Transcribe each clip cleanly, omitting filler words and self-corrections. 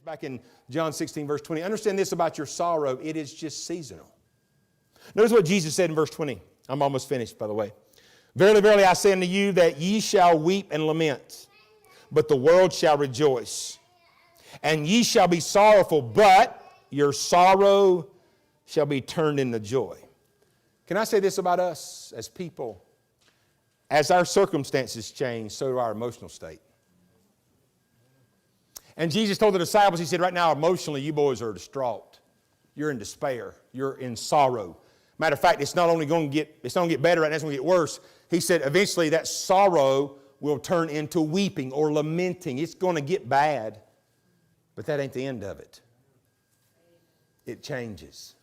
Back in John 16, verse 20. Understand this about your sorrow. It is just seasonal. Notice what Jesus said in verse 20. I'm almost finished, by the way. Verily, verily, I say unto you that ye shall weep and lament, but the world shall rejoice. And ye shall be sorrowful, but your sorrow shall be turned into joy. Can I say this about us as people? As our circumstances change, so do our emotional state. And Jesus told the disciples, He said, right now, emotionally, you boys are distraught. You're in despair. You're in sorrow. Matter of fact, it's not going to get better right now, it's going to get worse. He said, eventually, that sorrow will turn into weeping or lamenting. It's going to get bad. But that ain't the end of it. It changes.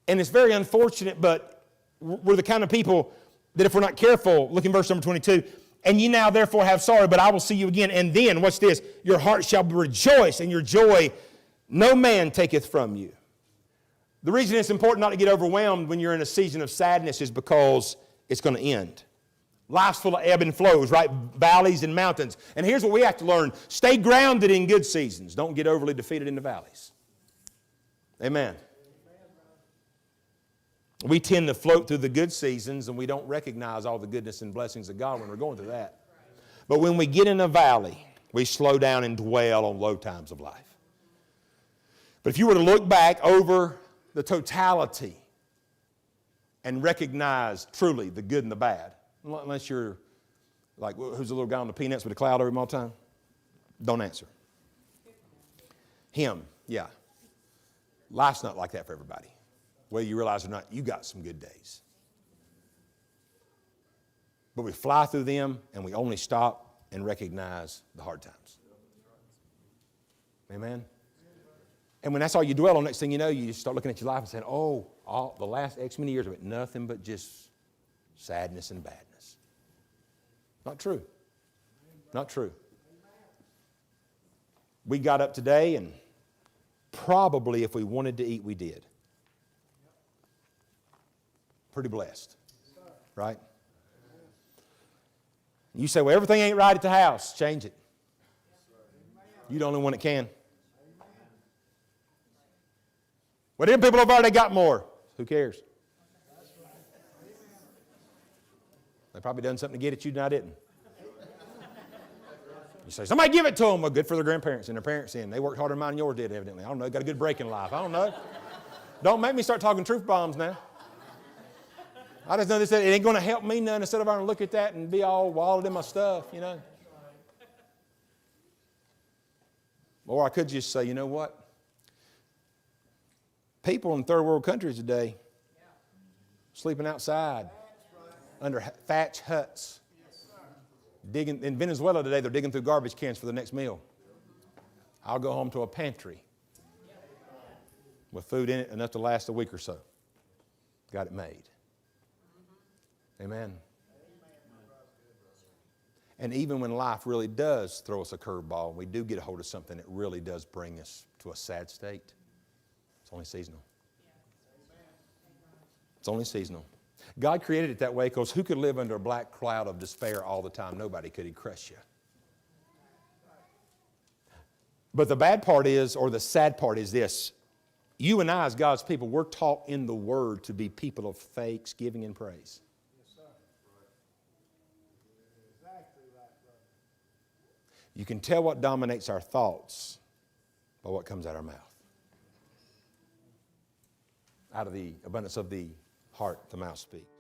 And it's very unfortunate, but we're the kind of people that if we're not careful, look in verse number 22, and ye now therefore have sorrow, but I will see you again. And then, watch this, your heart shall rejoice, and your joy no man taketh from you. The reason it's important not to get overwhelmed when you're in a season of sadness is because it's going to end. Life's full of ebb and flows, right? Valleys and mountains. And here's what we have to learn. Stay grounded in good seasons. Don't get overly defeated in the valleys. Amen. We tend to float through the good seasons and we don't recognize all the goodness and blessings of God when we're going through that. But when we get in a valley, we slow down and dwell on low times of life. But if you were to look back over the totality and recognize truly the good and the bad, unless you're like, who's the little guy on the Peanuts with a cloud over him all the time? Don't answer. Him, yeah. Life's not like that for everybody. Whether you realize it or not, you got some good days. But we fly through them and we only stop and recognize the hard times. Amen? And when that's all you dwell on, next thing you know, you just start looking at your life and saying, oh, the last X many years of it, nothing but just sadness and badness. Not true. Not true. We got up today and probably if we wanted to eat, we did. Pretty blessed, right? You say, well, everything ain't right at the house. Change it. You're the only one that can. Well, them people over there, they got more. Who cares? They probably done something to get at you and I didn't. You say, somebody give it to them. Well, good for their grandparents and their parents in. They worked harder than mine and yours did, evidently. I don't know. Got a good break in life. I don't know. Don't make me start talking truth bombs now. I just know this, it ain't going to help me none instead of I look at that and be all wallowed in my stuff, you know. Or I could just say, you know what? People in third world countries today sleeping outside under thatch huts. Digging in Venezuela today, they're digging through garbage cans for the next meal. I'll go home to a pantry with food in it enough to last a week or so. Got it made. Amen. And even when life really does throw us a curveball, we do get a hold of something that really does bring us to a sad state, it's only seasonal. It's only seasonal. God created it that way because who could live under a black cloud of despair all the time? Nobody could. He'd crush you. But the bad part is, or the sad part is this. You and I as God's people, we're taught in the Word to be people of thanksgiving and praise. You can tell what dominates our thoughts by what comes out of our mouth. Out of the abundance of the heart, the mouth speaks.